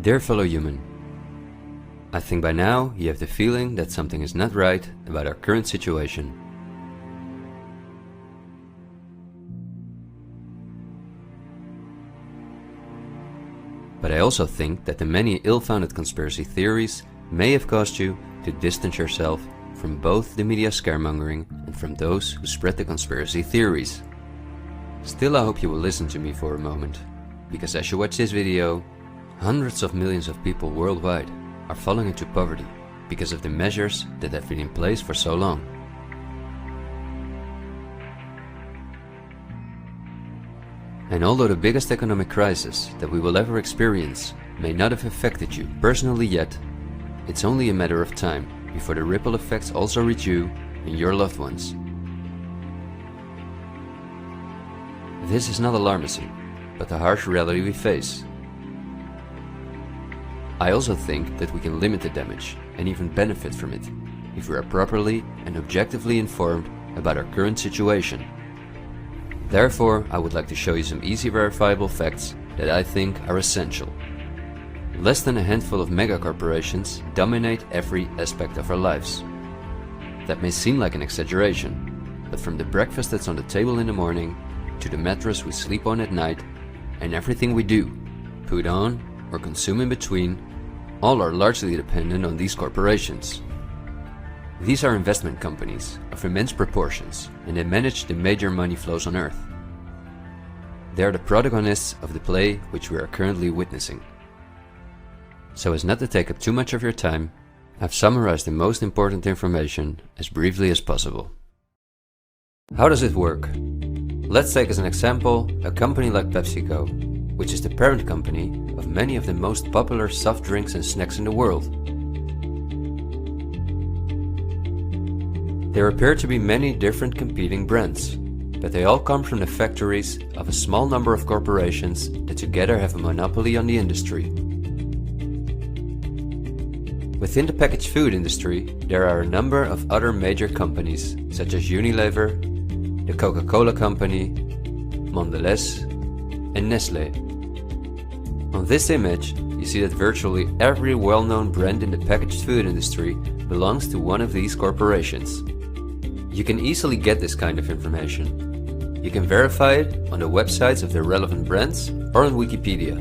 Dear fellow human, I think by now you have the feeling that something is not right about our current situation. But I also think that the many ill-founded conspiracy theories may have caused you to distance yourself from both the media scaremongering and from those who spread the conspiracy theories. Still, I hope you will listen to me for a moment, because as you watch this video, hundreds of millions of people worldwide are falling into poverty because of the measures that have been in place for so long. And although the biggest economic crisis that we will ever experience may not have affected you personally yet, it's only a matter of time before the ripple effects also reach you and your loved ones. This is not alarmism, but the harsh reality we face. I also think that we can limit the damage and even benefit from it if we are properly and objectively informed about our current situation. Therefore, I would like to show you some easy verifiable facts that I think are essential. Less than a handful of megacorporations dominate every aspect of our lives. That may seem like an exaggeration, but from the breakfast that's on the table in the morning, to the mattress we sleep on at night, and everything we do, put on, or consume in between, all are largely dependent on these corporations. These are investment companies of immense proportions, and they manage the major money flows on Earth. They are the protagonists of the play which we are currently witnessing. So as not to take up too much of your time, I've summarized the most important information as briefly as possible. How does it work? Let's take as an example a company like PepsiCo, which is the parent company of many of the most popular soft drinks and snacks in the world. There appear to be many different competing brands, but they all come from the factories of a small number of corporations that together have a monopoly on the industry. Within the packaged food industry, there are a number of other major companies such as Unilever, the Coca-Cola Company, Mondelez, and Nestlé. On this image, you see that virtually every well-known brand in the packaged food industry belongs to one of these corporations. You can easily get this kind of information. You can verify it on the websites of the relevant brands or on Wikipedia.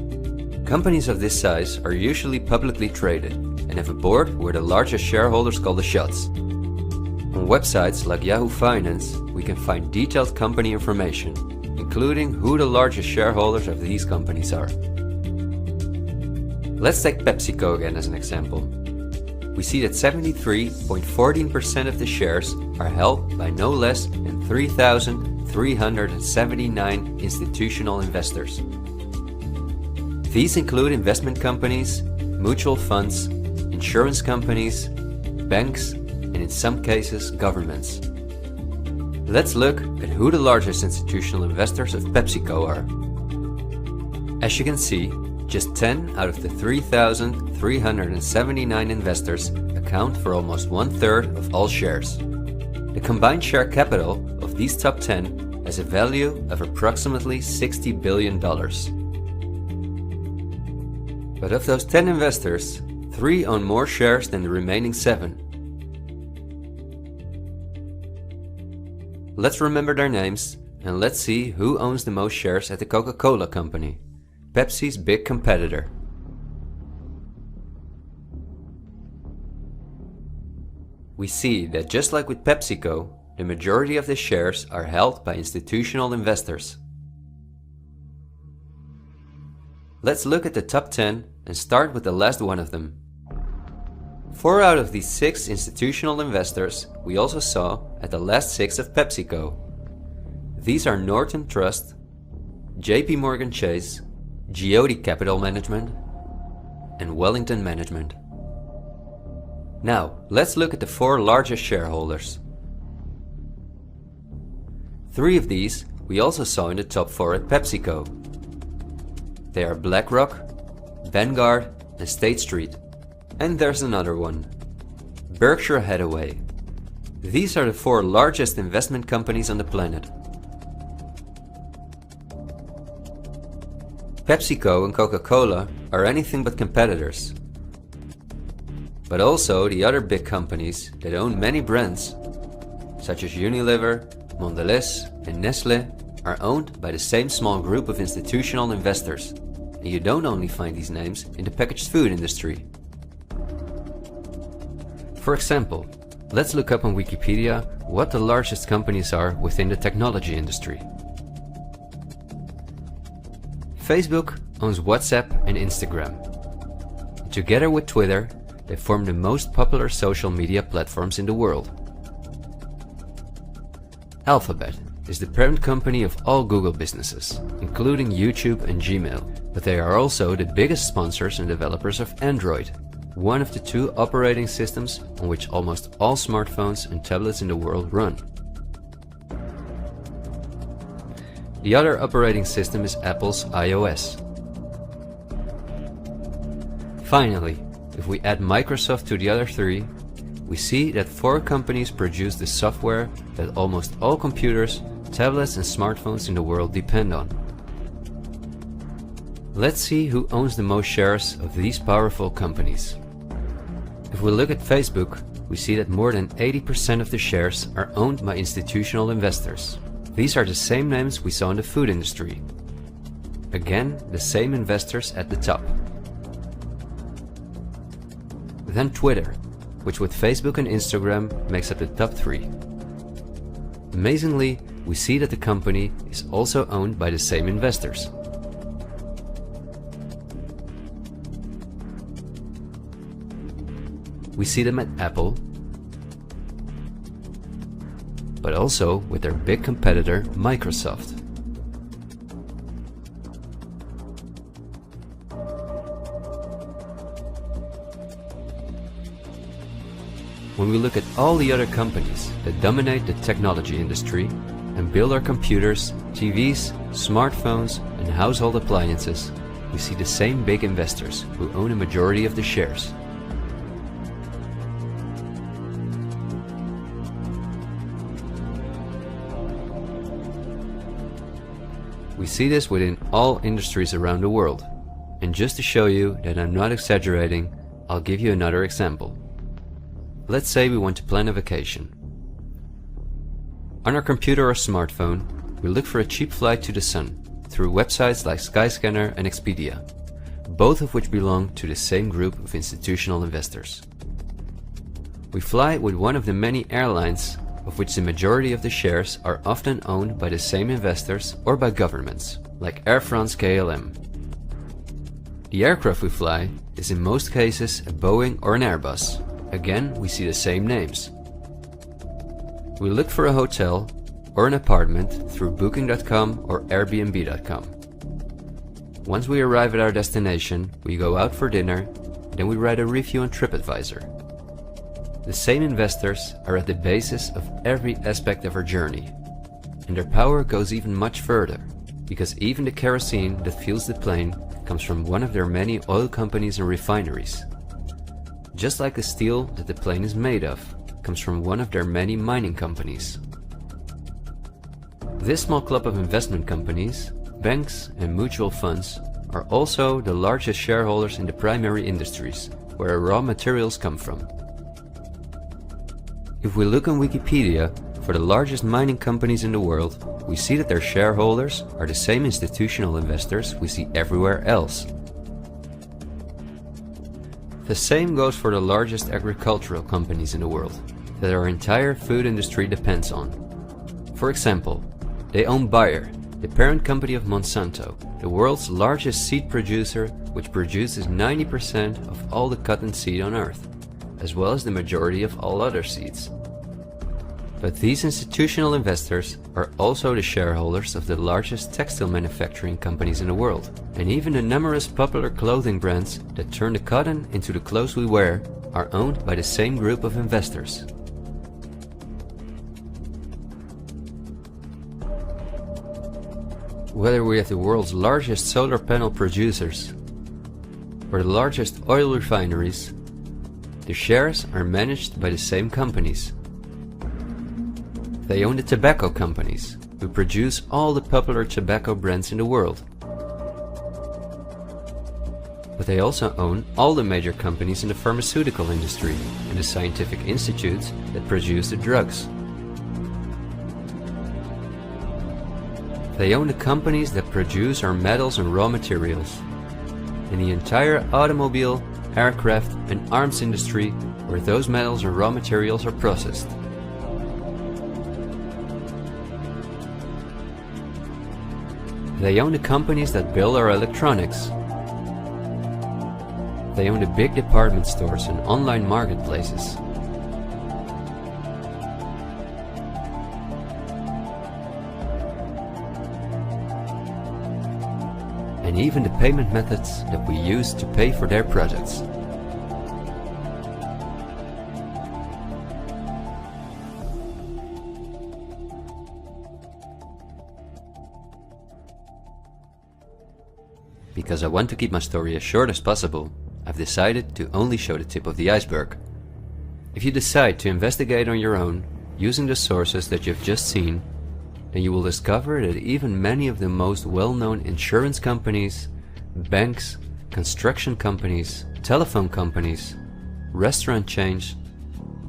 Companies of this size are usually publicly traded and have a board where the largest shareholders call the shots. On websites like Yahoo Finance, we can find detailed company information, including who the largest shareholders of these companies are. Let's take PepsiCo again as an example. We see that 73.14% of the shares are held by no less than 3,379 institutional investors. These include investment companies, mutual funds, insurance companies, banks, and in some cases, governments. Let's look at who the largest institutional investors of PepsiCo are. As you can see, just 10 out of the 3,379 investors account for almost 1/3 of all shares. The combined share capital of these top 10 has a value of approximately $60 billion. But of those 10 investors, 3 own more shares than the remaining 7. Let's remember their names and let's see who owns the most shares at the Coca-Cola Company, Pepsi's big competitor. We see that just like with PepsiCo, the majority of the shares are held by institutional investors. Let's look at the top 10 and start with the last one of them. 4 out of these 6 institutional investors we also saw at the last 6 of PepsiCo. These are Norton Trust, JP Morgan Chase, Geode Capital Management, and Wellington Management. Now, let's look at the 4 largest shareholders. 3 of these we also saw in the top 4 at PepsiCo. They are BlackRock, Vanguard, and State Street. And there's another one, Berkshire Hathaway. These are the 4 largest investment companies on the planet. PepsiCo and Coca-Cola are anything but competitors. But also the other big companies that own many brands, such as Unilever, Mondelez and Nestlé, are owned by the same small group of institutional investors, and you don't only find these names in the packaged food industry. For example, let's look up on Wikipedia what the largest companies are within the technology industry. Facebook owns WhatsApp and Instagram. Together with Twitter, they form the most popular social media platforms in the world. Alphabet is the parent company of all Google businesses, including YouTube and Gmail, but they are also the biggest sponsors and developers of Android, one of the two operating systems on which almost all smartphones and tablets in the world run. The other operating system is Apple's iOS. Finally, if we add Microsoft to the other three, we see that 4 companies produce the software that almost all computers, tablets and smartphones in the world depend on. Let's see who owns the most shares of these powerful companies. If we look at Facebook, we see that more than 80% of the shares are owned by institutional investors. These are the same names we saw in the food industry. Again, the same investors at the top. Then Twitter, which with Facebook and Instagram makes up the top 3. Amazingly, we see that the company is also owned by the same investors. We see them at Apple, but also with their big competitor Microsoft. When we look at all the other companies that dominate the technology industry and build our computers, TVs, smartphones and household appliances, we see the same big investors who own a majority of the shares. We see this within all industries around the world. And just to show you that I'm not exaggerating, I'll give you another example. Let's say we want to plan a vacation. On our computer or smartphone, we look for a cheap flight to the sun through websites like Skyscanner and Expedia, both of which belong to the same group of institutional investors. We fly with one of the many airlines, of which the majority of the shares are often owned by the same investors or by governments, like Air France-KLM. The aircraft we fly is in most cases a Boeing or an Airbus. Again, we see the same names. We look for a hotel or an apartment through Booking.com or Airbnb.com. Once we arrive at our destination, we go out for dinner, then we write a review on TripAdvisor. The same investors are at the basis of every aspect of our journey, and their power goes even much further, because even the kerosene that fuels the plane comes from one of their many oil companies and refineries. Just like the steel that the plane is made of comes from one of their many mining companies. This small club of investment companies, banks and mutual funds are also the largest shareholders in the primary industries, where raw materials come from. If we look on Wikipedia for the largest mining companies in the world, we see that their shareholders are the same institutional investors we see everywhere else. The same goes for the largest agricultural companies in the world, that our entire food industry depends on. For example, they own Bayer, the parent company of Monsanto, the world's largest seed producer, which produces 90% of all the cotton seed on Earth, as well as the majority of all other seeds. But these institutional investors are also the shareholders of the largest textile manufacturing companies in the world, and even the numerous popular clothing brands that turn the cotton into the clothes we wear are owned by the same group of investors. Whether we have the world's largest solar panel producers or the largest oil refineries, the shares are managed by the same companies. They own the tobacco companies, who produce all the popular tobacco brands in the world. But they also own all the major companies in the pharmaceutical industry and the scientific institutes that produce the drugs. They own the companies that produce our metals and raw materials, and the entire automobile, aircraft and arms industry where those metals and raw materials are processed. They own the companies that build our electronics. They own the big department stores and online marketplaces. And even the payment methods that we use to pay for their products. Because I want to keep my story as short as possible, I've decided to only show the tip of the iceberg. If you decide to investigate on your own, using the sources that you've just seen, then you will discover that even many of the most well-known insurance companies, banks, construction companies, telephone companies, restaurant chains,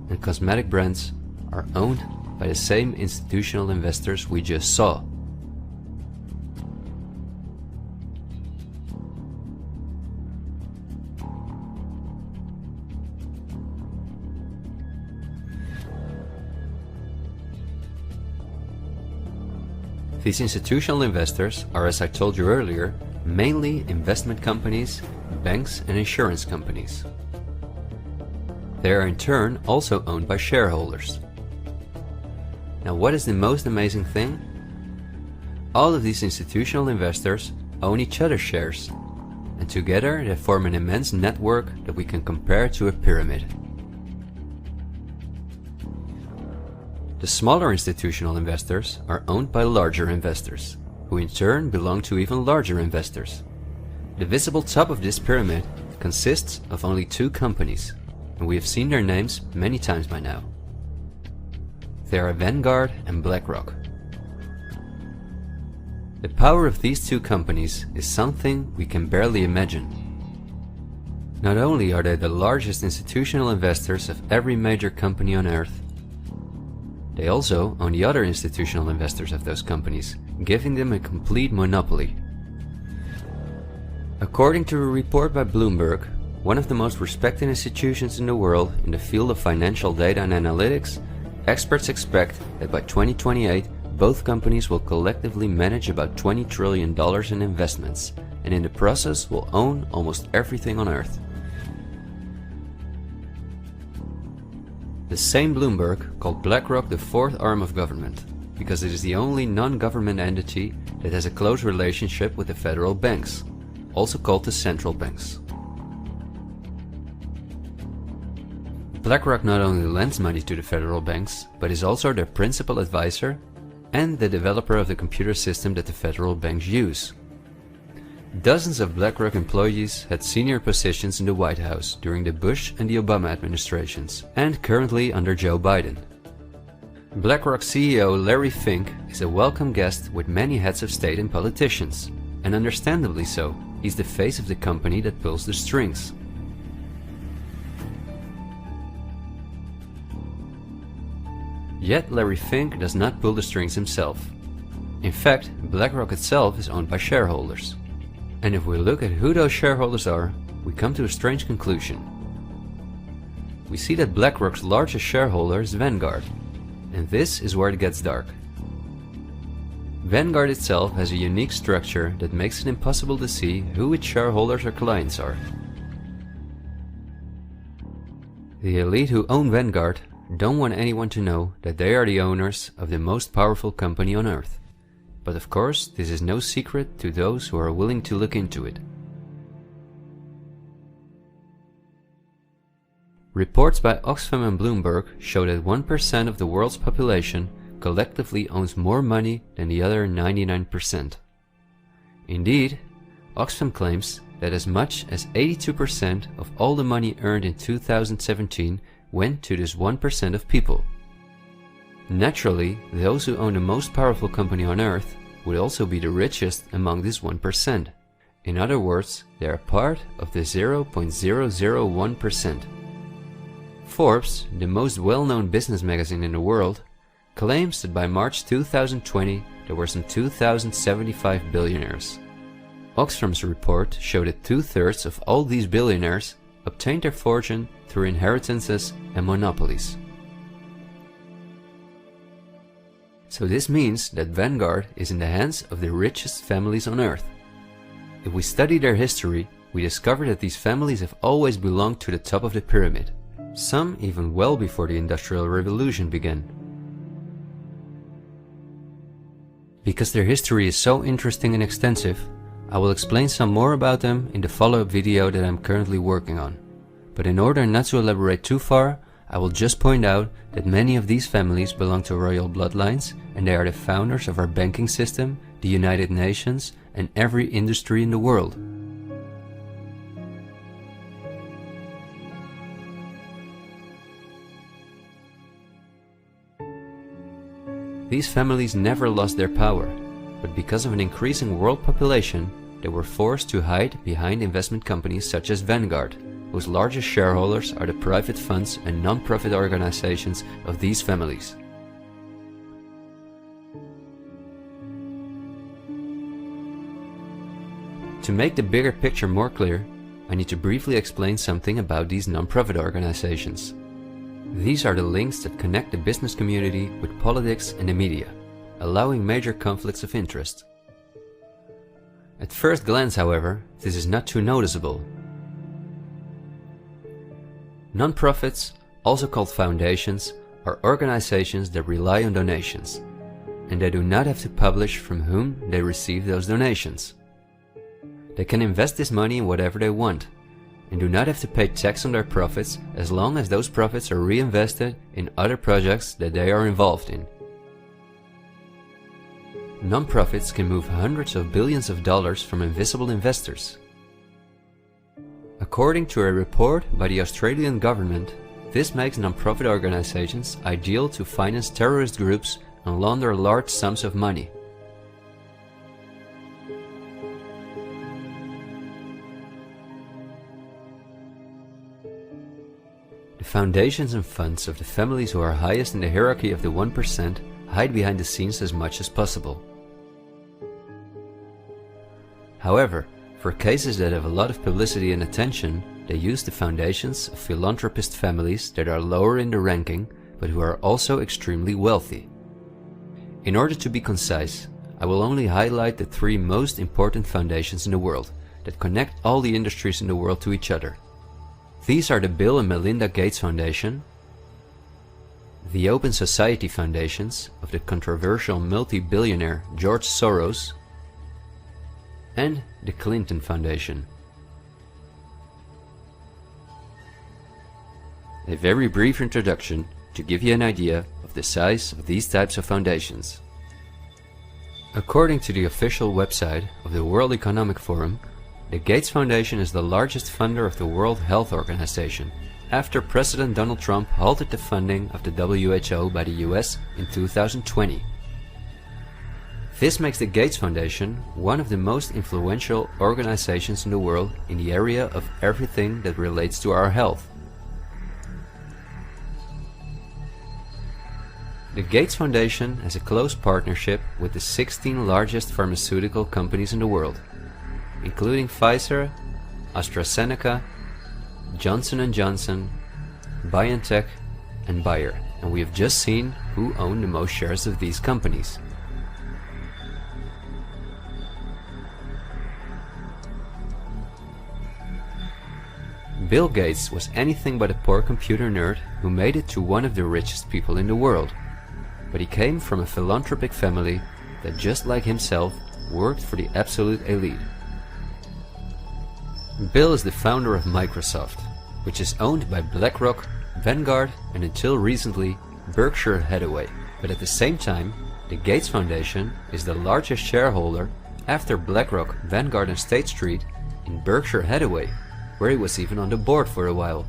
and cosmetic brands are owned by the same institutional investors we just saw. These institutional investors are, as I told you earlier, mainly investment companies, banks and insurance companies. They are in turn also owned by shareholders. Now, what is the most amazing thing? All of these institutional investors own each other's shares, and together they form an immense network that we can compare to a pyramid. The smaller institutional investors are owned by larger investors, who in turn belong to even larger investors. The visible top of this pyramid consists of only two companies, and we have seen their names many times by now. They are Vanguard and BlackRock. The power of these two companies is something we can barely imagine. Not only are they the largest institutional investors of every major company on Earth, they also own the other institutional investors of those companies, giving them a complete monopoly. According to a report by Bloomberg, one of the most respected institutions in the world in the field of financial data and analytics, experts expect that by 2028 both companies will collectively manage about $20 trillion in investments, and in the process will own almost everything on Earth. The same Bloomberg called BlackRock the fourth arm of government, because it is the only non-government entity that has a close relationship with the federal banks, also called the central banks. BlackRock not only lends money to the federal banks, but is also their principal advisor and the developer of the computer system that the federal banks use. Dozens of BlackRock employees had senior positions in the White House during the Bush and the Obama administrations, and currently under Joe Biden. BlackRock CEO Larry Fink is a welcome guest with many heads of state and politicians, and understandably so. He's the face of the company that pulls the strings. Yet Larry Fink does not pull the strings himself. In fact, BlackRock itself is owned by shareholders. And if we look at who those shareholders are, we come to a strange conclusion. We see that BlackRock's largest shareholder is Vanguard, and this is where it gets dark. Vanguard itself has a unique structure that makes it impossible to see who its shareholders or clients are. The elite who own Vanguard don't want anyone to know that they are the owners of the most powerful company on Earth. But of course, this is no secret to those who are willing to look into it. Reports by Oxfam and Bloomberg show that 1% of the world's population collectively owns more money than the other 99%. Indeed, Oxfam claims that as much as 82% of all the money earned in 2017 went to this 1% of people. Naturally, those who own the most powerful company on Earth would also be the richest among this 1%. In other words, they are part of the 0.001%. Forbes, the most well-known business magazine in the world, claims that by March 2020 there were some 2,075 billionaires. Oxfam's report showed that 2/3 of all these billionaires obtained their fortune through inheritances and monopolies. So this means that Vanguard is in the hands of the richest families on earth. If we study their history, we discover that these families have always belonged to the top of the pyramid, some even well before the Industrial Revolution began. Because their history is so interesting and extensive, I will explain some more about them in the follow-up video that I'm currently working on. But in order not to elaborate too far, I will just point out that many of these families belong to royal bloodlines, and they are the founders of our banking system, the United Nations, and every industry in the world. These families never lost their power, but because of an increasing world population, they were forced to hide behind investment companies such as Vanguard, whose largest shareholders are the private funds and non-profit organizations of these families. To make the bigger picture more clear, I need to briefly explain something about these non-profit organizations. These are the links that connect the business community with politics and the media, allowing major conflicts of interest. At first glance, however, this is not too noticeable. Non-profits, also called foundations, are organizations that rely on donations, and they do not have to publish from whom they receive those donations. They can invest this money in whatever they want, and do not have to pay tax on their profits as long as those profits are reinvested in other projects that they are involved in. Non-profits can move hundreds of billions of dollars from invisible investors. According to a report by the Australian government, this makes non-profit organizations ideal to finance terrorist groups and launder large sums of money. The foundations and funds of the families who are highest in the hierarchy of the 1% hide behind the scenes as much as possible. However, for cases that have a lot of publicity and attention, they use the foundations of philanthropist families that are lower in the ranking, but who are also extremely wealthy. In order to be concise, I will only highlight the 3 most important foundations in the world that connect all the industries in the world to each other. These are the Bill and Melinda Gates Foundation, the Open Society Foundations of the controversial multi-billionaire George Soros, and the Clinton Foundation. A very brief introduction to give you an idea of the size of these types of foundations. According to the official website of the World Economic Forum, the Gates Foundation is the largest funder of the World Health Organization, after President Donald Trump halted the funding of the WHO by the US in 2020. This makes the Gates Foundation one of the most influential organizations in the world in the area of everything that relates to our health. The Gates Foundation has a close partnership with the 16 largest pharmaceutical companies in the world, including Pfizer, AstraZeneca, Johnson & Johnson, BioNTech, and Bayer, and we have just seen who own the most shares of these companies. Bill Gates was anything but a poor computer nerd who made it to one of the richest people in the world, but he came from a philanthropic family that, just like himself, worked for the absolute elite. Bill is the founder of Microsoft, which is owned by BlackRock, Vanguard, and until recently Berkshire Hathaway. But at the same time, the Gates Foundation is the largest shareholder after BlackRock, Vanguard, and State Street in Berkshire Hathaway, where he was even on the board for a while.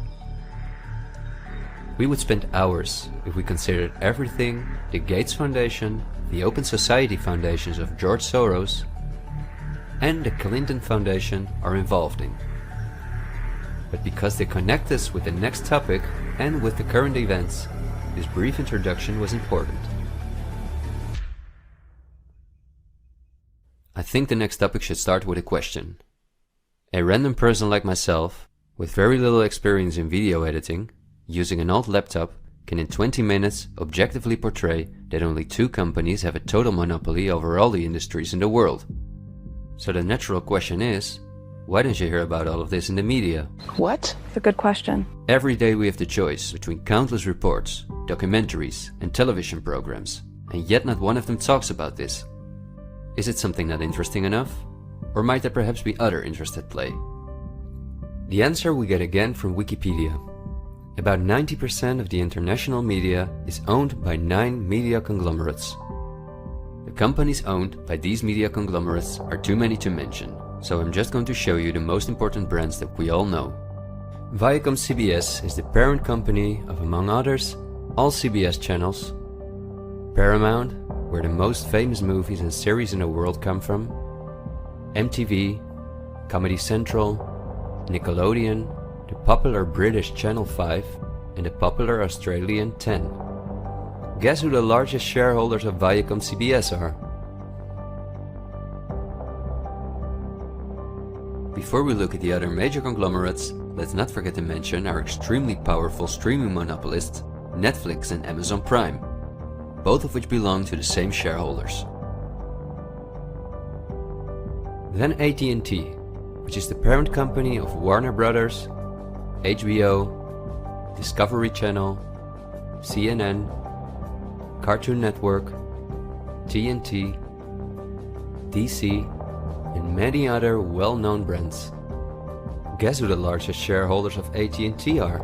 We would spend hours if we considered everything the Gates Foundation, the Open Society Foundations of George Soros, and the Clinton Foundation are involved in. But because they connect us with the next topic and with the current events, this brief introduction was important. I think the next topic should start with a question. A random person like myself, with very little experience in video editing, using an old laptop, can in 20 minutes objectively portray that only 2 companies have a total monopoly over all the industries in the world. So the natural question is, why don't you hear about all of this in the media? What? It's a good question. Every day we have the choice between countless reports, documentaries and television programs, and yet not one of them talks about this. Is it something not interesting enough? Or might there perhaps be other interests at play? The answer we get again from Wikipedia. About 90% of the international media is owned by 9 media conglomerates. The companies owned by these media conglomerates are too many to mention, so I'm just going to show you the most important brands that we all know. Viacom CBS is the parent company of, among others, all CBS channels, Paramount, where the most famous movies and series in the world come from, MTV, Comedy Central, Nickelodeon, the popular British Channel 5 and the popular Australian 10. Guess who the largest shareholders of Viacom CBS are? Before we look at the other major conglomerates, let's not forget to mention our extremely powerful streaming monopolists, Netflix and Amazon Prime, both of which belong to the same shareholders. Then AT&T, which is the parent company of Warner Brothers, HBO, Discovery Channel, CNN, Cartoon Network, TNT, DC, and many other well-known brands. Guess who the largest shareholders of AT&T are?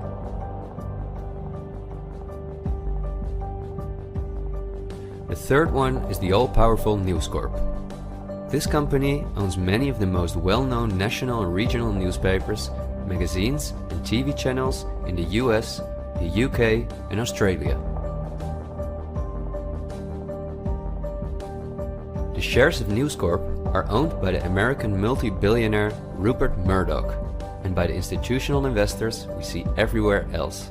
The third one is the all-powerful News Corp. This company owns many of the most well-known national and regional newspapers, magazines and TV channels in the US, the UK and Australia. The shares of News Corp are owned by the American multi-billionaire Rupert Murdoch and by the institutional investors we see everywhere else.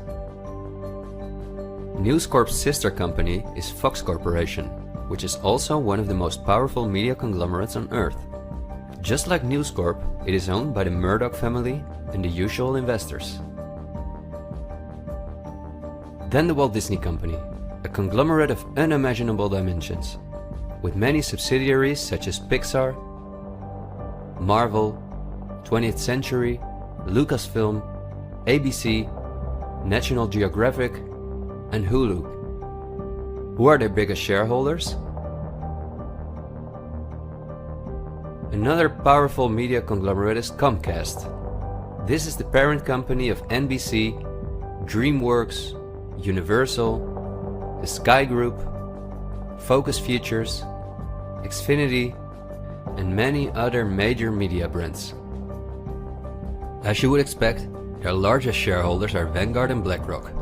News Corp's sister company is Fox Corporation, which is also one of the most powerful media conglomerates on Earth. Just like News Corp, it is owned by the Murdoch family and the usual investors. Then the Walt Disney Company, a conglomerate of unimaginable dimensions, with many subsidiaries such as Pixar, Marvel, 20th Century, Lucasfilm, ABC, National Geographic, and Hulu. Who are their biggest shareholders? Another powerful media conglomerate is Comcast. This is the parent company of NBC, DreamWorks, Universal, the Sky Group, Focus Features, Xfinity, and many other major media brands. As you would expect, their largest shareholders are Vanguard and BlackRock.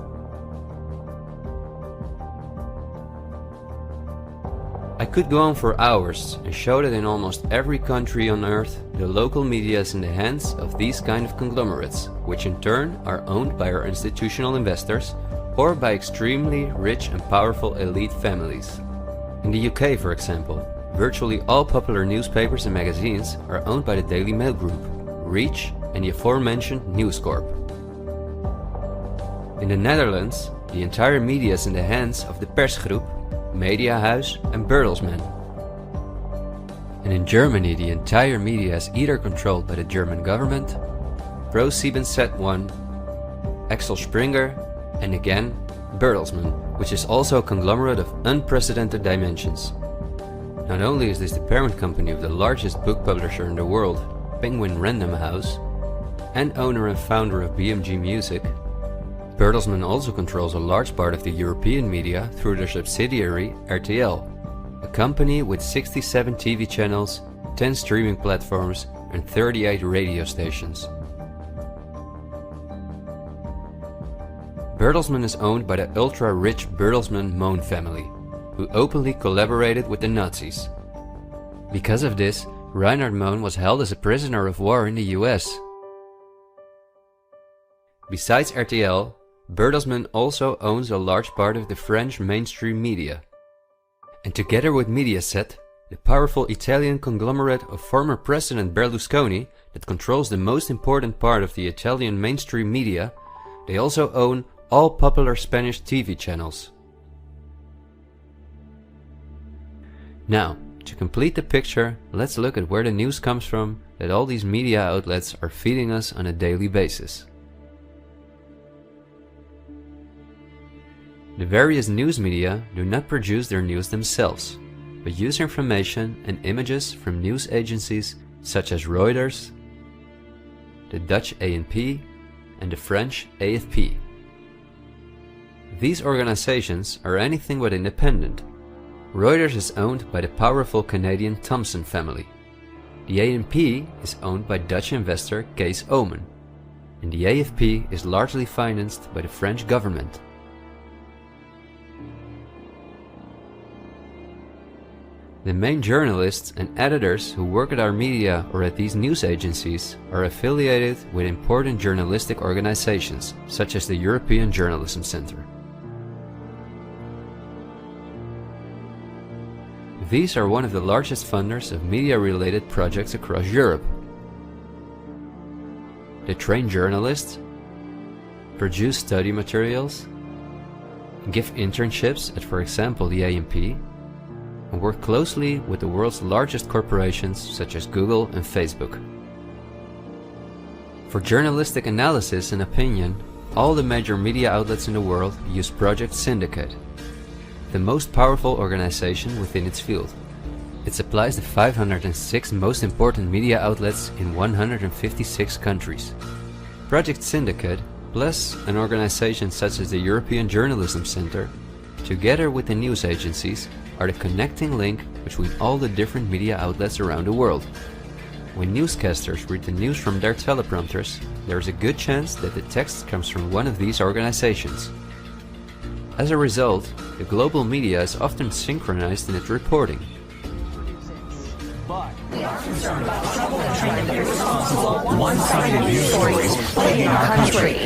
I could go on for hours and show that in almost every country on Earth, the local media is in the hands of these kind of conglomerates, which in turn are owned by our institutional investors or by extremely rich and powerful elite families. In the UK, for example, virtually all popular newspapers and magazines are owned by the Daily Mail Group, Reach and the aforementioned News Corp. In the Netherlands, the entire media is in the hands of the Persgroep, Mediahuis and Bertelsmann. And in Germany, the entire media is either controlled by the German government, ProSiebenSat.1, Axel Springer, and again, Bertelsmann, which is also a conglomerate of unprecedented dimensions. Not only is this the parent company of the largest book publisher in the world, Penguin Random House, and owner and founder of BMG Music, Bertelsmann also controls a large part of the European media through their subsidiary RTL, a company with 67 TV channels, 10 streaming platforms and 38 radio stations. Bertelsmann is owned by the ultra-rich Bertelsmann-Mohn family, who openly collaborated with the Nazis. Because of this, Reinhard Mohn was held as a prisoner of war in the US. Besides RTL, Bertelsmann also owns a large part of the French mainstream media. And together with Mediaset, the powerful Italian conglomerate of former President Berlusconi that controls the most important part of the Italian mainstream media, they also own all popular Spanish TV channels. Now, to complete the picture, let's look at where the news comes from that all these media outlets are feeding us on a daily basis. The various news media do not produce their news themselves, but use information and images from news agencies such as Reuters, the Dutch ANP, and the French AFP. These organizations are anything but independent. Reuters is owned by the powerful Canadian Thomson family. The ANP is owned by Dutch investor Kees Omen, and the AFP is largely financed by the French government. The main journalists and editors who work at our media or at these news agencies are affiliated with important journalistic organizations, such as the European Journalism Centre. These are one of the largest funders of media-related projects across Europe. They train journalists, produce study materials, give internships at, for example, the ANP, and work closely with the world's largest corporations such as Google and Facebook. For journalistic analysis and opinion, all the major media outlets in the world use Project Syndicate, the most powerful organization within its field. It supplies the 506 most important media outlets in 156 countries. Project Syndicate, plus an organization such as the European Journalism Centre, together with the news agencies, are the connecting link between all the different media outlets around the world. When newscasters read the news from their teleprompters, there is a good chance that the text comes from one of these organizations. As a result, the global media is often synchronized in its reporting. But we are concerned about the trouble and trend of irresponsible, one-sided news stories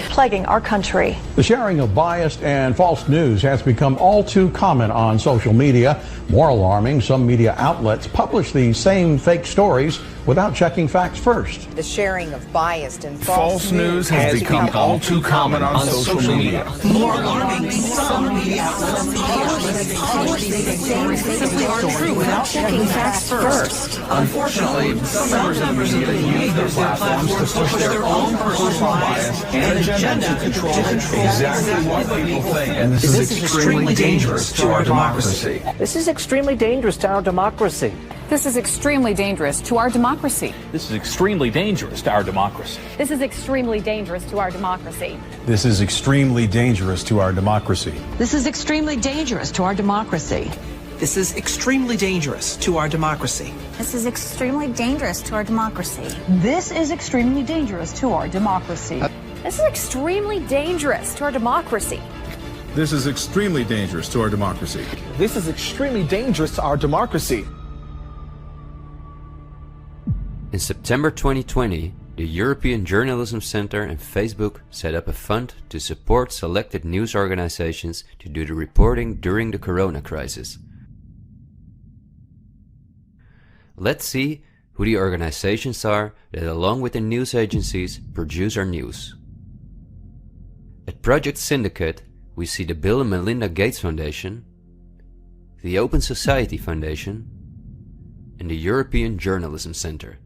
plaguing our country. The sharing of biased and false news has become all too common on social media. More alarming, some media outlets publish these same fake stories without checking facts first. The sharing of biased and false news has become all too common on social media. More alarming, some media outlets publish these stories simply aren't true without checking facts first. Unfortunately, some members of the media use their platforms to push their own personal bias and agenda to control exactly what people think. And this is extremely dangerous to our democracy. This is extremely dangerous to our democracy. This is extremely dangerous to our democracy. This is extremely dangerous to our democracy. This is extremely dangerous to our democracy. This is extremely dangerous to our democracy. This is extremely dangerous to our democracy. This is extremely dangerous to our democracy. This is extremely dangerous to our democracy. This is extremely dangerous to our democracy. This is extremely dangerous to our democracy. This is extremely dangerous to our democracy. This is extremely dangerous to our democracy. In September 2020, the European Journalism Centre and Facebook set up a fund to support selected news organizations to do the reporting during the corona crisis. Let's see who the organizations are that, along with the news agencies, produce our news. At Project Syndicate, we see the Bill and Melinda Gates Foundation, the Open Society Foundation, and the European Journalism Centre.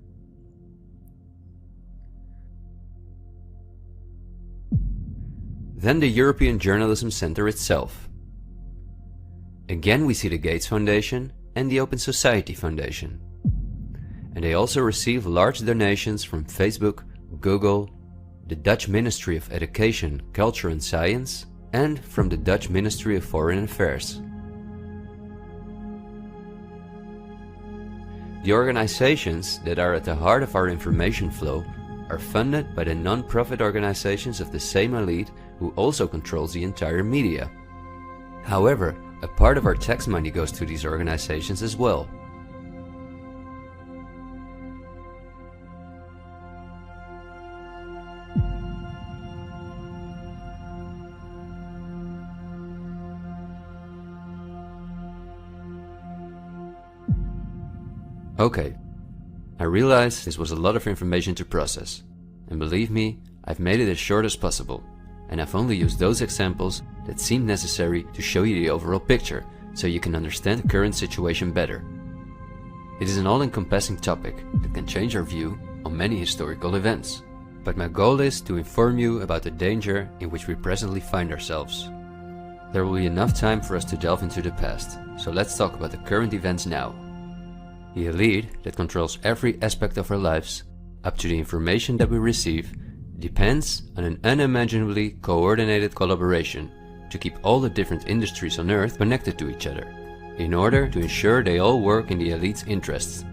Then the European Journalism Centre itself. Again we see the Gates Foundation and the Open Society Foundation. And they also receive large donations from Facebook, Google, the Dutch Ministry of Education, Culture and Science, and from the Dutch Ministry of Foreign Affairs. The organizations that are at the heart of our information flow are funded by the non-profit organizations of the same elite who also controls the entire media. However, a part of our tax money goes to these organizations as well. Okay, I realize this was a lot of information to process, and believe me, I've made it as short as possible, and I've only used those examples that seem necessary to show you the overall picture, so you can understand the current situation better. It is an all-encompassing topic that can change our view on many historical events, but my goal is to inform you about the danger in which we presently find ourselves. There will be enough time for us to delve into the past, so let's talk about the current events now. The elite that controls every aspect of our lives, up to the information that we receive, depends on an unimaginably coordinated collaboration to keep all the different industries on Earth connected to each other, in order to ensure they all work in the elite's interests.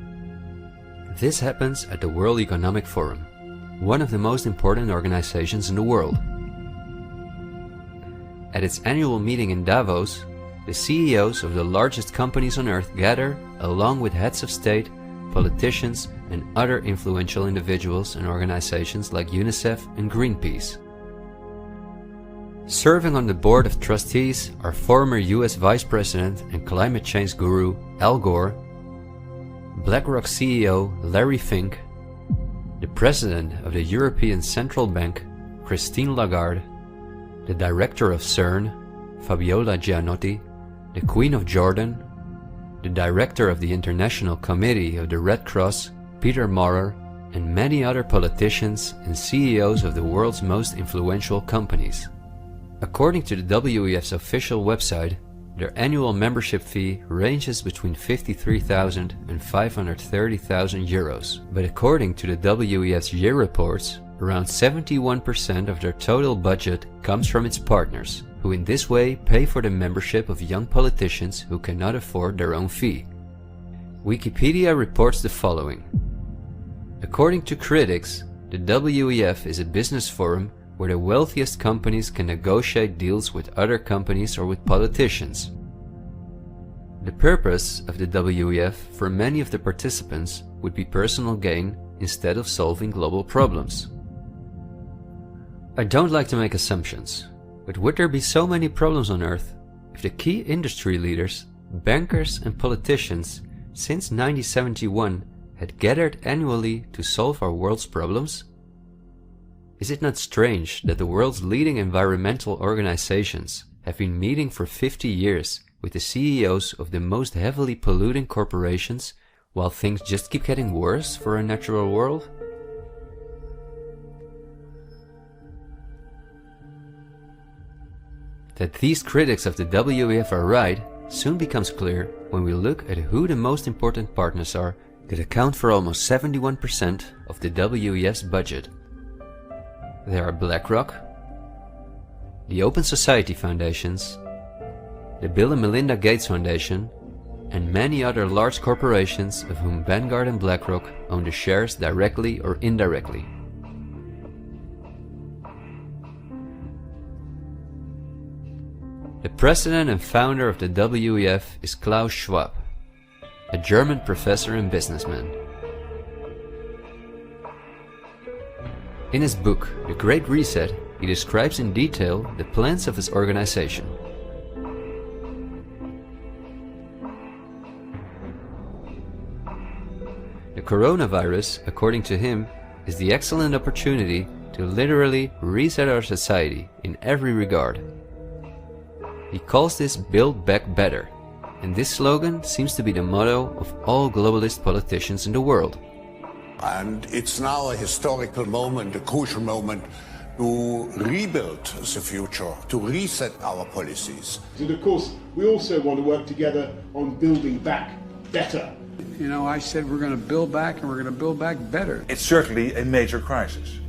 This happens at the World Economic Forum, one of the most important organizations in the world. At its annual meeting in Davos, the CEOs of the largest companies on Earth gather along with heads of state, politicians, and other influential individuals and organizations like UNICEF and Greenpeace. Serving on the board of trustees are former US Vice President and climate change guru Al Gore, BlackRock CEO Larry Fink, the President of the European Central Bank Christine Lagarde, the Director of CERN Fabiola Gianotti, the Queen of Jordan, the Director of the International Committee of the Red Cross Peter Maurer, and many other politicians and CEOs of the world's most influential companies. According to the WEF's official website, their annual membership fee ranges between 53,000 and 530,000 euros, but according to the WEF's year reports, around 71% of their total budget comes from its partners, who in this way pay for the membership of young politicians who cannot afford their own fee. Wikipedia reports the following. According to critics, the WEF is a business forum where the wealthiest companies can negotiate deals with other companies or with politicians. The purpose of the WEF for many of the participants would be personal gain instead of solving global problems. I don't like to make assumptions, but would there be so many problems on Earth if the key industry leaders, bankers and politicians since 1971 had gathered annually to solve our world's problems? Is it not strange that the world's leading environmental organizations have been meeting for 50 years with the CEOs of the most heavily polluting corporations while things just keep getting worse for our natural world? That these critics of the WEF are right soon becomes clear when we look at who the most important partners are that account for almost 71% of the WEF's budget. There are BlackRock, the Open Society Foundations, the Bill and Melinda Gates Foundation, and many other large corporations of whom Vanguard and BlackRock own the shares directly or indirectly. The president and founder of the WEF is Klaus Schwab, a German professor and businessman. In his book, The Great Reset, he describes in detail the plans of his organization. The coronavirus, according to him, is the excellent opportunity to literally reset our society in every regard. He calls this Build Back Better, and this slogan seems to be the motto of all globalist politicians in the world. And it's now a historical moment, a crucial moment, to rebuild the future, to reset our policies. And of course, we also want to work together on building back better. You know, I said we're going to build back and we're going to build back better. It's certainly a major crisis,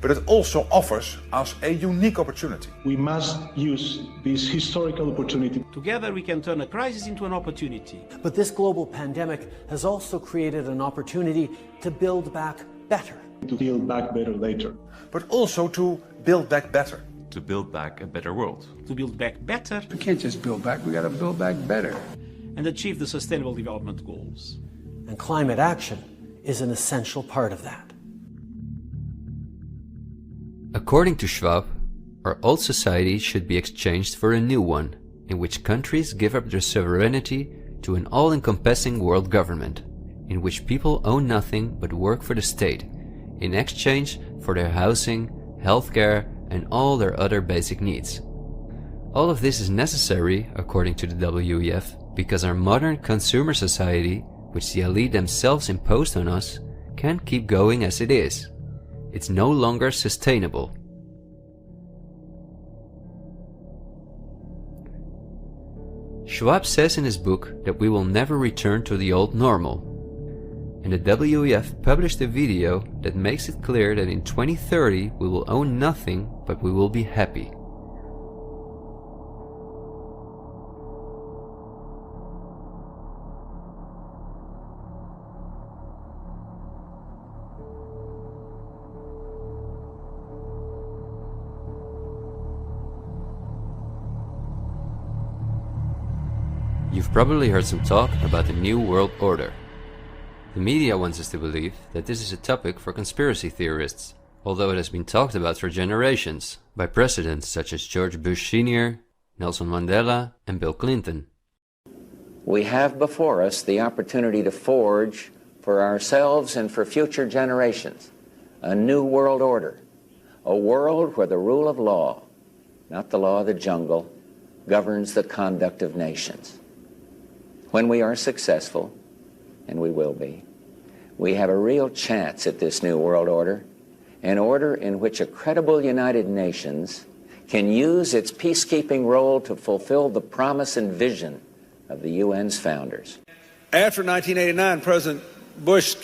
but it also offers us a unique opportunity. We must use this historical opportunity. Together we can turn a crisis into an opportunity. But this global pandemic has also created an opportunity to build back better. To build back better later. But also to build back better. To build back a better world. To build back better. We can't just build back, we got to build back better. And achieve the Sustainable Development Goals. And climate action is an essential part of that. According to Schwab, our old society should be exchanged for a new one, in which countries give up their sovereignty to an all-encompassing world government, in which people own nothing but work for the state, in exchange for their housing, healthcare, and all their other basic needs. All of this is necessary, according to the WEF, because our modern consumer society, which the elite themselves imposed on us, can't keep going as it is. It's no longer sustainable. Schwab says in his book that we will never return to the old normal. And the WEF published a video that makes it clear that in 2030 we will own nothing, but we will be happy. You've probably heard some talk about the New World Order. The media wants us to believe that this is a topic for conspiracy theorists, although it has been talked about for generations by presidents such as George Bush Sr., Nelson Mandela, and Bill Clinton. We have before us the opportunity to forge for ourselves and for future generations a new world order, a world where the rule of law, not the law of the jungle, governs the conduct of nations. When we are successful, and we will be, we have a real chance at this new world order, an order in which a credible United Nations can use its peacekeeping role to fulfill the promise and vision of the UN's founders. After 1989, President Bush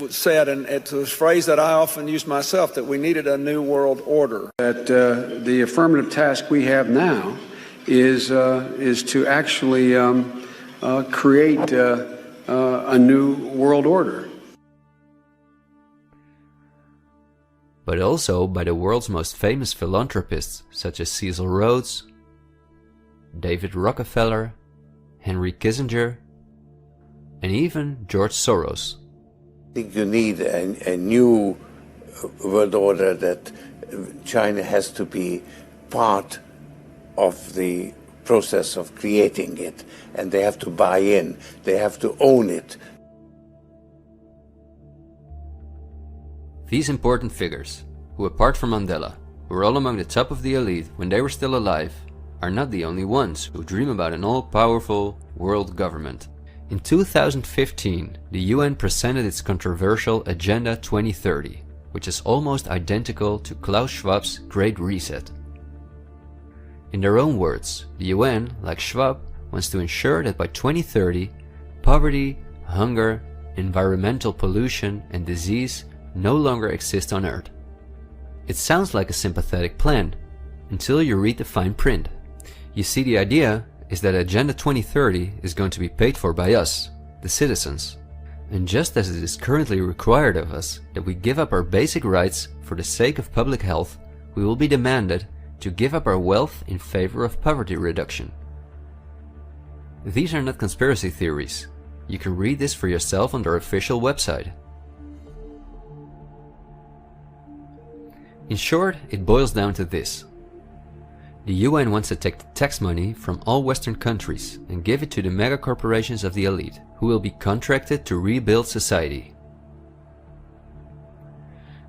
said, and it's a phrase that I often use myself, that we needed a new world order. That the affirmative task we have now is to actually create a new world order. But also by the world's most famous philanthropists such as Cecil Rhodes, David Rockefeller, Henry Kissinger, and even George Soros. I think you need a new world order, that China has to be part of the process of creating it, and they have to buy in, they have to own it. These important figures, who apart from Mandela, were all among the top of the elite when they were still alive, are not the only ones who dream about an all-powerful world government. In 2015, the UN presented its controversial Agenda 2030, which is almost identical to Klaus Schwab's Great Reset. In their own words, the UN, like Schwab, wants to ensure that by 2030, poverty, hunger, environmental pollution, and disease no longer exist on Earth. It sounds like a sympathetic plan, until you read the fine print. You see, the idea is that Agenda 2030 is going to be paid for by us, the citizens. And just as it is currently required of us that we give up our basic rights for the sake of public health, we will be demanded to give up our wealth in favor of poverty reduction. These are not conspiracy theories. You can read this for yourself on their official website. In short, it boils down to this. The UN wants to take the tax money from all Western countries and give it to the mega corporations of the elite, who will be contracted to rebuild society.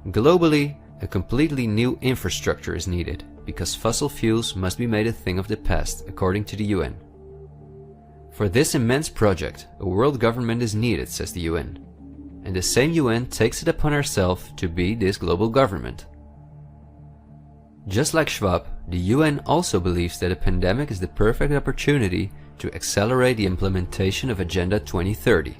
Globally, a completely new infrastructure is needed, because fossil fuels must be made a thing of the past, according to the UN. For this immense project, a world government is needed, says the UN. And the same UN takes it upon herself to be this global government. Just like Schwab, the UN also believes that a pandemic is the perfect opportunity to accelerate the implementation of Agenda 2030.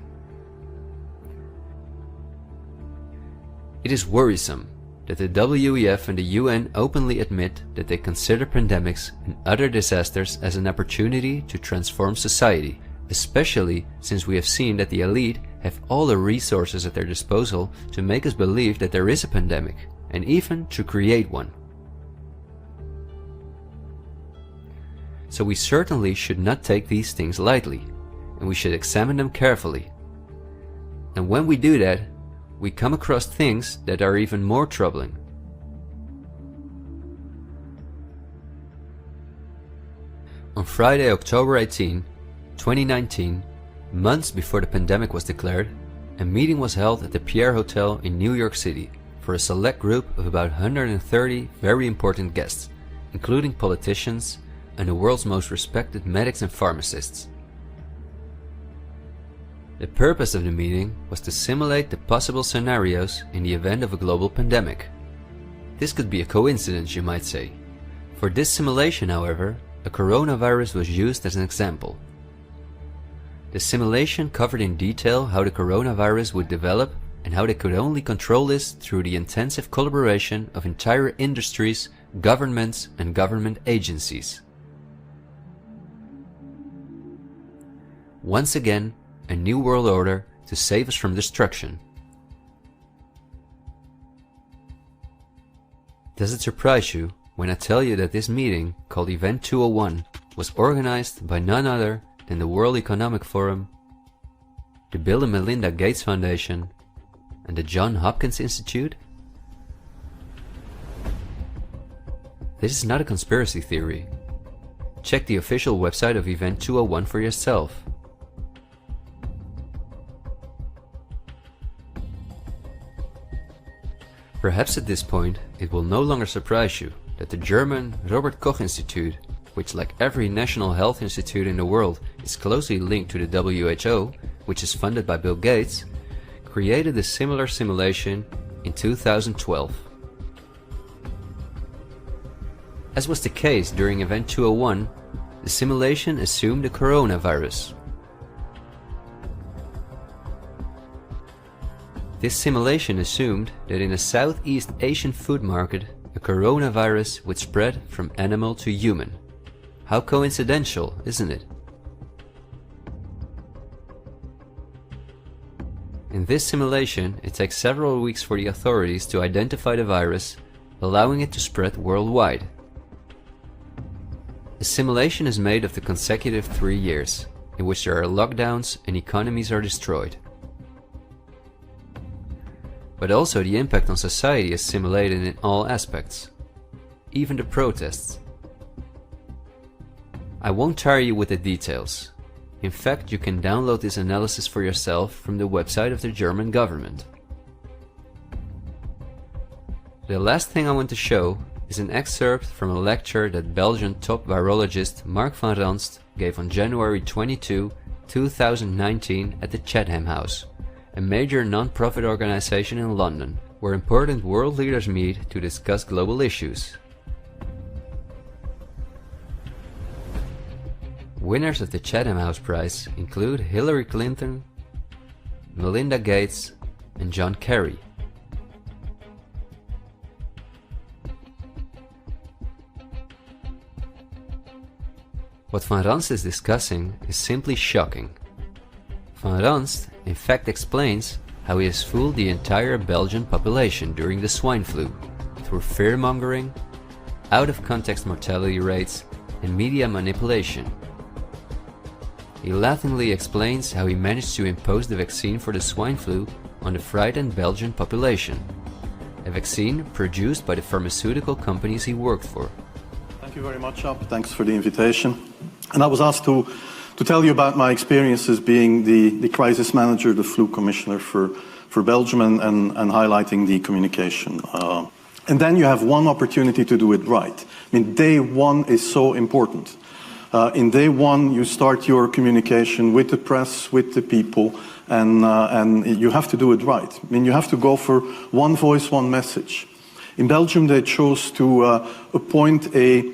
It is worrisome that the WEF and the UN openly admit that they consider pandemics and other disasters as an opportunity to transform society, especially since we have seen that the elite have all the resources at their disposal to make us believe that there is a pandemic, and even to create one. So we certainly should not take these things lightly, and we should examine them carefully. And when we do that, we come across things that are even more troubling. On Friday, October 18, 2019, months before the pandemic was declared, a meeting was held at the Pierre Hotel in New York City for a select group of about 130 very important guests, including politicians and the world's most respected medics and pharmacists. The purpose of the meeting was to simulate the possible scenarios in the event of a global pandemic. This could be a coincidence, you might say. For this simulation, however, a coronavirus was used as an example. The simulation covered in detail how the coronavirus would develop and how they could only control this through the intensive collaboration of entire industries, governments, and government agencies. Once again, a new world order to save us from destruction. Does it surprise you when I tell you that this meeting, called Event 201, was organized by none other than the World Economic Forum, the Bill and Melinda Gates Foundation, and the Johns Hopkins Institute? This is not a conspiracy theory. Check the official website of Event 201 for yourself. Perhaps at this point it will no longer surprise you that the German Robert Koch Institute, which like every national health institute in the world is closely linked to the WHO, which is funded by Bill Gates, created a similar simulation in 2012. As was the case during Event 201, the simulation assumed the coronavirus. This simulation assumed that in a Southeast Asian food market, a coronavirus would spread from animal to human. How coincidental, isn't it? In this simulation, it takes several weeks for the authorities to identify the virus, allowing it to spread worldwide. The simulation is made of the consecutive 3 years, in which there are lockdowns and economies are destroyed. But also the impact on society is simulated in all aspects, even the protests. I won't tire you with the details. In fact, you can download this analysis for yourself from the website of the German government. The last thing I want to show is an excerpt from a lecture that Belgian top virologist Mark van Ranst gave on January 22, 2019 at the Chatham House, a major non-profit organization in London, where important world leaders meet to discuss global issues. Winners of the Chatham House Prize include Hillary Clinton, Melinda Gates, and John Kerry. What Van Ranst is discussing is simply shocking. Van Ranst in fact explains how he has fooled the entire Belgian population during the swine flu through fear-mongering, out-of-context mortality rates, and media manipulation. He laughingly explains how he managed to impose the vaccine for the swine flu on the frightened Belgian population, a vaccine produced by the pharmaceutical companies he worked for. Thank you very much, Ab. Thanks for the invitation. And I was asked to tell you about my experiences being the crisis manager, the flu commissioner for Belgium, and highlighting the communication. And then you have one opportunity to do it right. I mean, day one is so important. In day one, you start your communication with the press, with the people, and you have to do it right. I mean, you have to go for one voice, one message. In Belgium, they chose to appoint a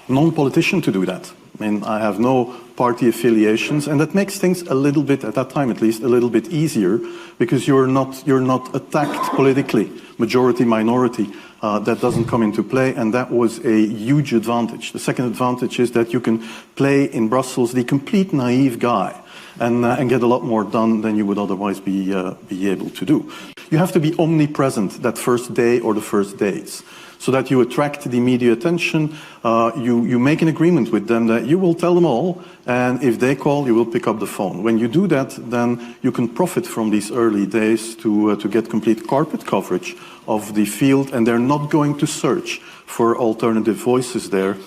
non-politician to do that. I mean, I have no party affiliations, and that makes things a little bit, at that time at least, a little bit easier, because you're not attacked politically, majority, minority. That doesn't come into play, and that was a huge advantage. The second advantage is that you can play in Brussels the complete naive guy and get a lot more done than you would otherwise be able to do. You have to be omnipresent that first day or the first days, so that you attract the media attention. You make an agreement with them that you will tell them all, and if they call, you will pick up the phone. When you do that, then you can profit from these early days to get complete carpet coverage of the field, and they're not going to search for alternative voices there.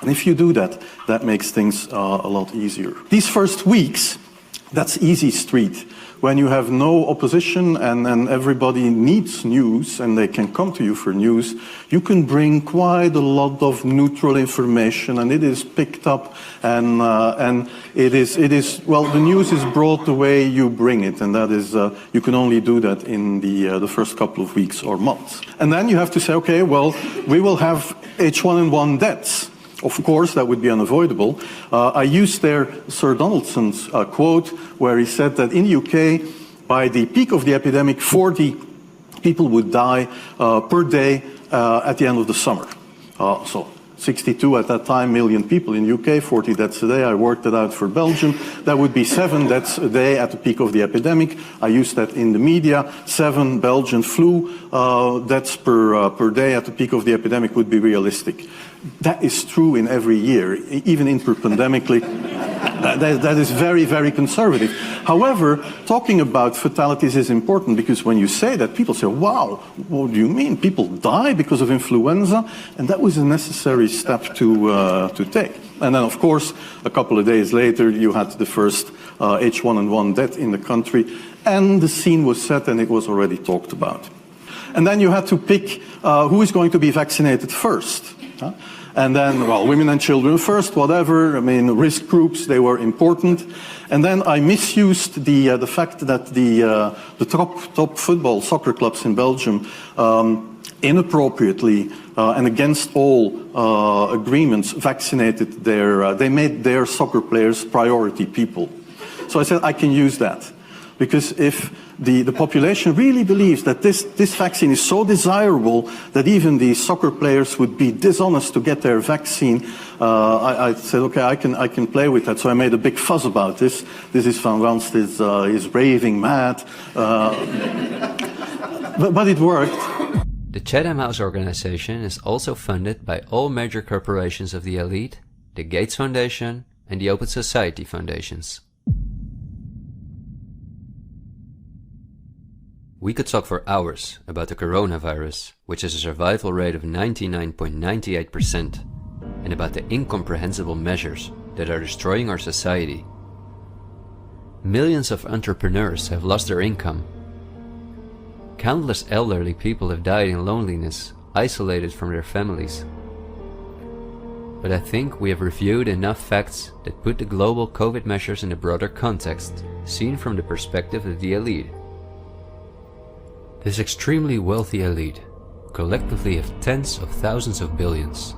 And if you do that, that makes things a lot easier. These first weeks, that's easy street when you have no opposition and everybody needs news and they can come to you for news, you can bring quite a lot of neutral information, and it is picked up, and it is well, the news is brought the way you bring it, and that is you can only do that in the first couple of weeks or months. And then you have to say, okay, well, we will have H1N1 deaths. Of course, that would be unavoidable. I used there Sir Donaldson's quote, where he said that in the UK, by the peak of the epidemic, 40 people would die per day at the end of the summer. So 62 at that time million people in the UK, 40 deaths a day. I worked it out for Belgium. That would be 7 deaths a day at the peak of the epidemic. I used that in the media. 7 Belgian flu deaths per day at the peak of the epidemic would be realistic. That is true in every year, even interpandemically. That is very, very conservative. However, talking about fatalities is important, because when you say that, people say, wow, what do you mean? People die because of influenza? And that was a necessary step to take. And then, of course, a couple of days later, you had the first H1N1 death in the country, and the scene was set and it was already talked about. And then you had to pick who is going to be vaccinated first. And then, well, women and children first, whatever. I mean, risk groups, they were important. And then I misused the fact that the top football soccer clubs in Belgium inappropriately and against all agreements vaccinated they made their soccer players priority people. So I said I can use that, because if the population really believes that this vaccine is so desirable that even the soccer players would be dishonest to get their vaccine, I said, okay, I can play with that. So I made a big fuss about this. This is Van Ranst is raving mad, but it worked. The Chatham House organization is also funded by all major corporations of the elite, the Gates Foundation and the Open Society Foundations. We could talk for hours about the coronavirus, which has a survival rate of 99.98%, and about the incomprehensible measures that are destroying our society. Millions of entrepreneurs have lost their income. Countless elderly people have died in loneliness, isolated from their families. But I think we have reviewed enough facts that put the global COVID measures in a broader context, seen from the perspective of the elite. This extremely wealthy elite, collectively of tens of thousands of billions,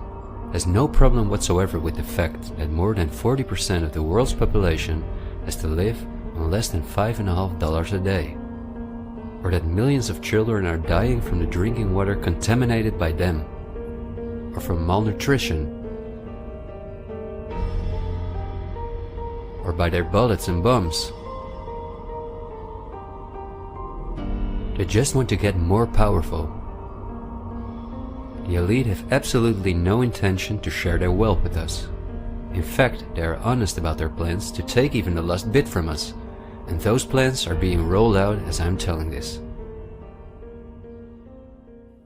has no problem whatsoever with the fact that more than 40% of the world's population has to live on less than $5.50 a day, or that millions of children are dying from the drinking water contaminated by them, or from malnutrition, or by their bullets and bombs. They just want to get more powerful. The elite have absolutely no intention to share their wealth with us. In fact, they are honest about their plans to take even the last bit from us, and those plans are being rolled out as I'm telling this.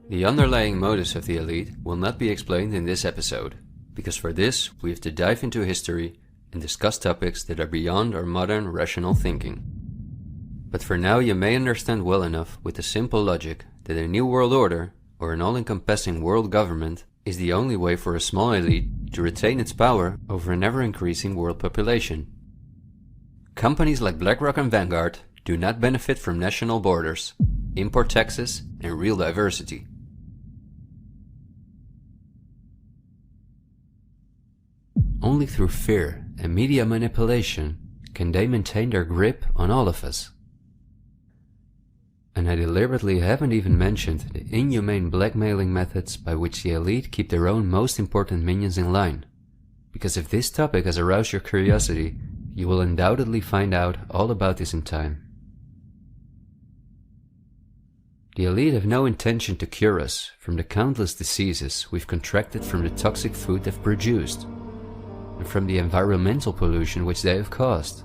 The underlying motives of the elite will not be explained in this episode, because for this we have to dive into history and discuss topics that are beyond our modern rational thinking. But for now you may understand well enough with the simple logic that a new world order, or an all-encompassing world government, is the only way for a small elite to retain its power over an ever-increasing world population. Companies like BlackRock and Vanguard do not benefit from national borders, import taxes, and real diversity. Only through fear and media manipulation can they maintain their grip on all of us. And I deliberately haven't even mentioned the inhumane blackmailing methods by which the elite keep their own most important minions in line. Because if this topic has aroused your curiosity, you will undoubtedly find out all about this in time. The elite have no intention to cure us from the countless diseases we've contracted from the toxic food they've produced, and from the environmental pollution which they have caused.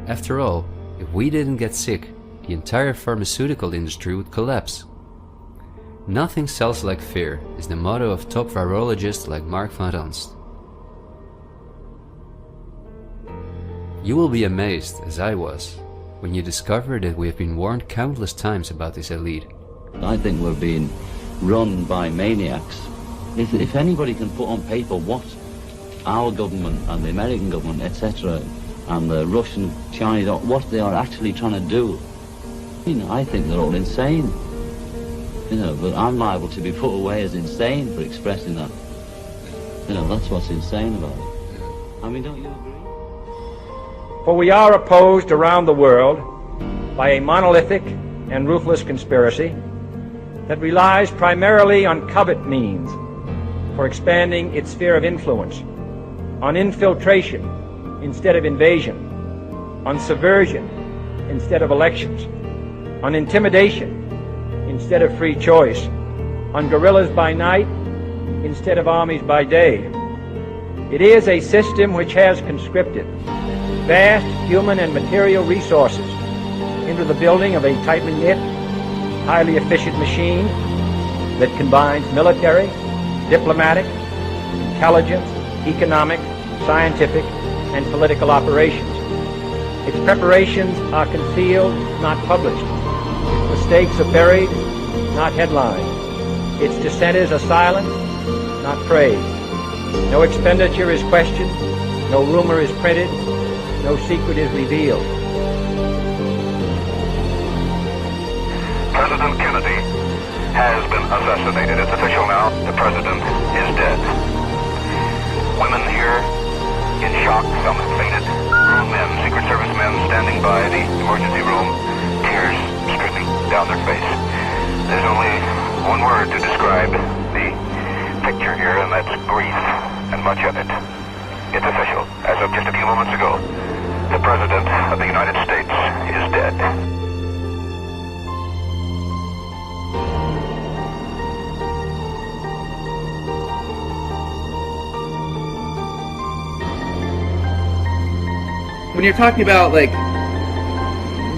After all, if we didn't get sick, the entire pharmaceutical industry would collapse. Nothing sells like fear is the motto of top virologists like Mark van Ranst. You will be amazed, as I was, when you discover that we have been warned countless times about this elite. I think we're being run by maniacs. If anybody can put on paper what our government and the American government, etc., and the Russian, Chinese, what they are actually trying to do, I think they're all insane. But I'm liable to be put away as insane for expressing that. That's what's insane about it. I mean, don't you agree? For we are opposed around the world by a monolithic and ruthless conspiracy that relies primarily on covert means for expanding its sphere of influence, on infiltration instead of invasion, on subversion instead of elections, on intimidation instead of free choice, on guerrillas by night instead of armies by day. It is a system which has conscripted vast human and material resources into the building of a tightly knit, highly efficient machine that combines military, diplomatic, intelligence, economic, scientific, and political operations. Its preparations are concealed, not published. Its mistakes are buried, not headlined. Its dissenters are silenced, not praised. No expenditure is questioned, no rumor is printed, no secret is revealed. President Kennedy has been assassinated. It's official now. The president is dead. Women here in shock, some have fainted. Grown men, Secret Service men standing by the emergency room, tears streaming down their face. There's only one word to describe the picture here, and that's grief, and much of it. It's official. As of just a few moments ago, the President of the United States is dead. When you're talking about like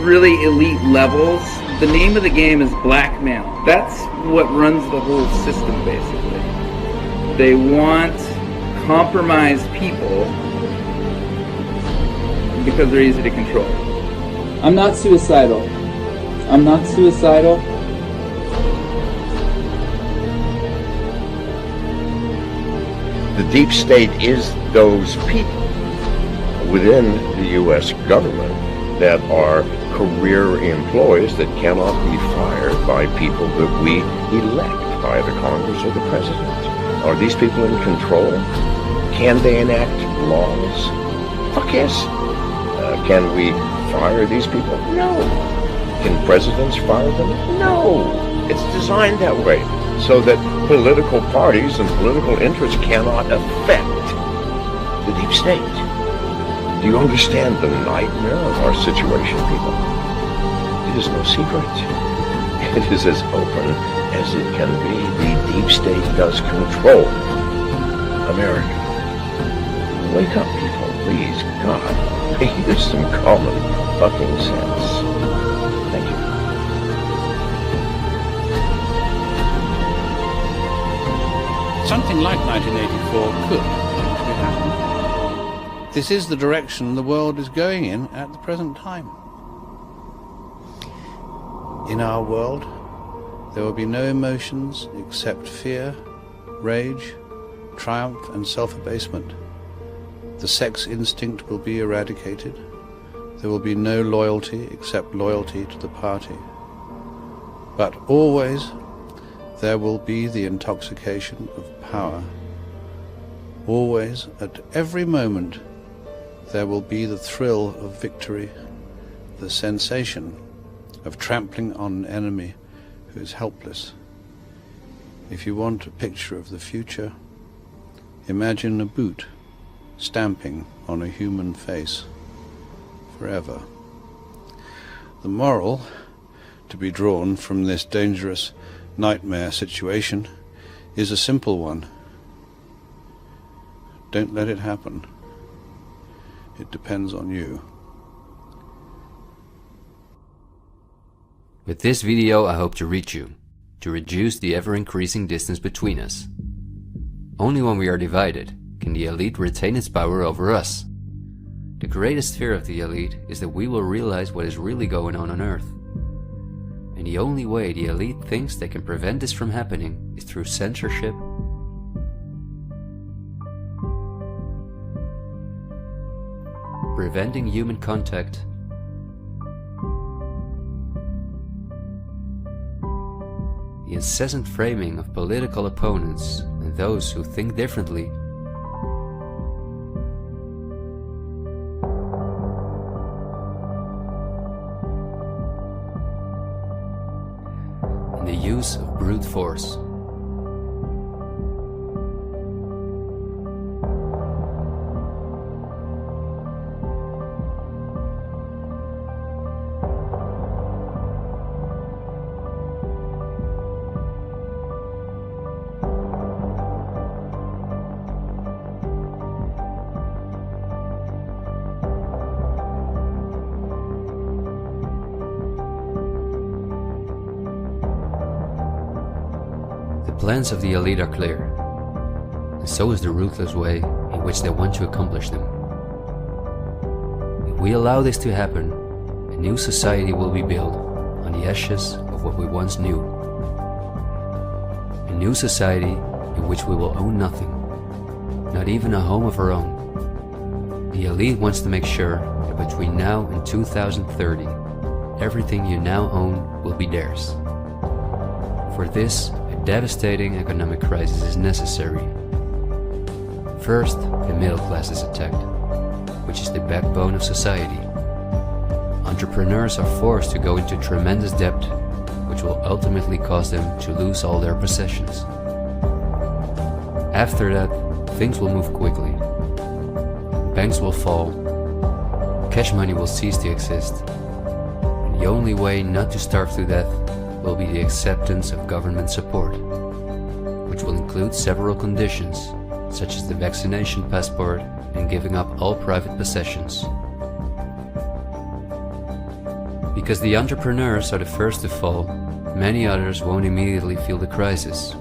really elite levels, the name of the game is blackmail. That's what runs the whole system, basically. They want compromised people because they're easy to control. I'm not suicidal. I'm not suicidal. The deep state is those people within the U.S. government that are career employees that cannot be fired by people that we elect, by the Congress or the President. Are these people in control? Can they enact laws? Fuck yes. Can we fire these people? No. Can presidents fire them? No. It's designed that way so that political parties and political interests cannot affect the deep state. Do you understand the nightmare of our situation, people? It is no secret. It is as open as it can be. The deep state does control America. Wake up, people, please. God, use some common fucking sense. Thank you. Something like 1984 could actually happen. This is the direction the world is going in at the present time. In our world, there will be no emotions except fear, rage, triumph, and self-abasement. The sex instinct will be eradicated. There will be no loyalty except loyalty to the party. But always there will be the intoxication of power. Always, at every moment, there will be the thrill of victory, the sensation of trampling on an enemy who is helpless. If you want a picture of the future, imagine a boot stamping on a human face forever. The moral to be drawn from this dangerous nightmare situation is a simple one. Don't let it happen. It depends on you. With this video, I hope to reach you, to reduce the ever-increasing distance between us. Only when we are divided can the elite retain its power over us. The greatest fear of the elite is that we will realize what is really going on Earth. And the only way the elite thinks they can prevent this from happening is through censorship, preventing human contact, the incessant framing of political opponents and those who think differently, and the use of brute force. The plans of the elite are clear, and so is the ruthless way in which they want to accomplish them. If we allow this to happen, a new society will be built on the ashes of what we once knew. A new society in which we will own nothing, not even a home of our own. The elite wants to make sure that between now and 2030, everything you now own will be theirs. For this, devastating economic crisis is necessary. First, the middle class is attacked, which is the backbone of society. Entrepreneurs are forced to go into tremendous debt, which will ultimately cause them to lose all their possessions. After that, things will move quickly. Banks will fall, cash money will cease to exist, and the only way not to starve to death will be the acceptance of government support, which will include several conditions, such as the vaccination passport and giving up all private possessions. Because the entrepreneurs are the first to fall, many others won't immediately feel the crisis.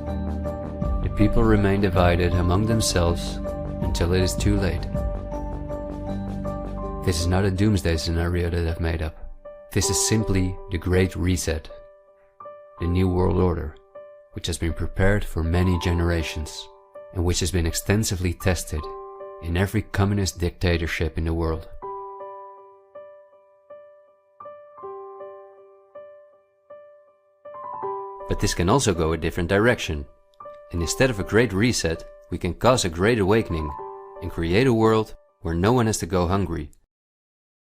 The people remain divided among themselves until it is too late. This is not a doomsday scenario that I've made up. This is simply the Great Reset. The New World Order, which has been prepared for many generations, and which has been extensively tested in every communist dictatorship in the world. But this can also go a different direction, and instead of a great reset, we can cause a great awakening and create a world where no one has to go hungry,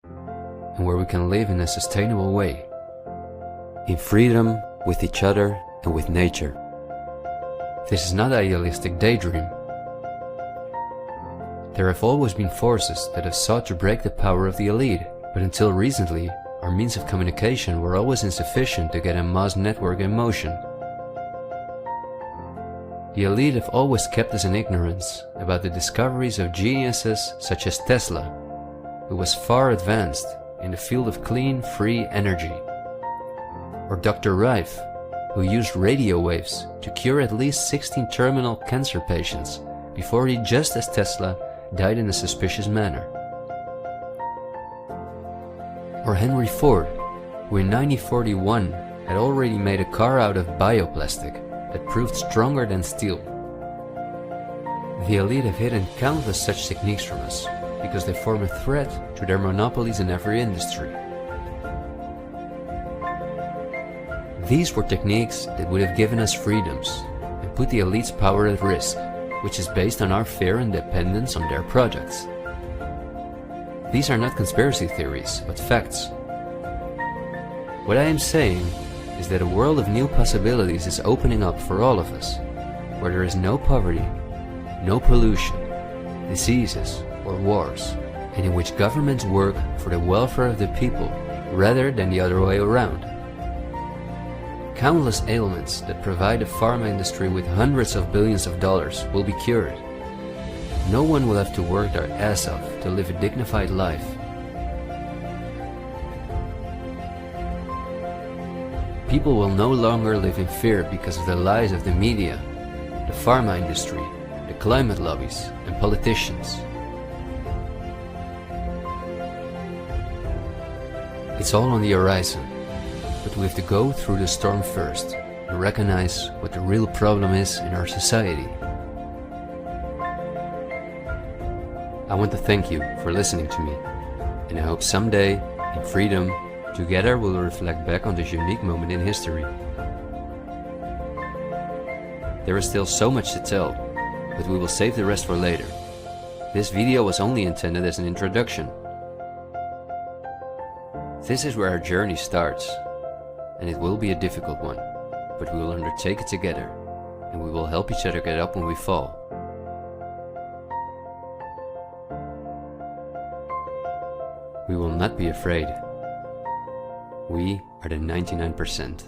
and where we can live in a sustainable way, in freedom with each other and with nature. This is not an idealistic daydream. There have always been forces that have sought to break the power of the elite, but until recently, our means of communication were always insufficient to get a mass network in motion. The elite have always kept us in ignorance about the discoveries of geniuses such as Tesla, who was far advanced in the field of clean, free energy. Or Dr. Rife, who used radio waves to cure at least 16 terminal cancer patients before he, just as Tesla, died in a suspicious manner. Or Henry Ford, who in 1941 had already made a car out of bioplastic that proved stronger than steel. The elite have hidden countless such techniques from us because they form a threat to their monopolies in every industry. These were techniques that would have given us freedoms and put the elite's power at risk, which is based on our fear and dependence on their projects. These are not conspiracy theories, but facts. What I am saying is that a world of new possibilities is opening up for all of us, where there is no poverty, no pollution, diseases, or wars, and in which governments work for the welfare of the people rather than the other way around. Countless ailments that provide the pharma industry with hundreds of billions of dollars will be cured. No one will have to work their ass off to live a dignified life. People will no longer live in fear because of the lies of the media, the pharma industry, the climate lobbies, and politicians. It's all on the horizon, but we have to go through the storm first and recognize what the real problem is in our society. I want to thank you for listening to me, and I hope someday, in freedom, together we'll reflect back on this unique moment in history. There is still so much to tell, but we will save the rest for later. This video was only intended as an introduction. This is where our journey starts, and it will be a difficult one, but we will undertake it together, and we will help each other get up when we fall. We will not be afraid. We are the 99%.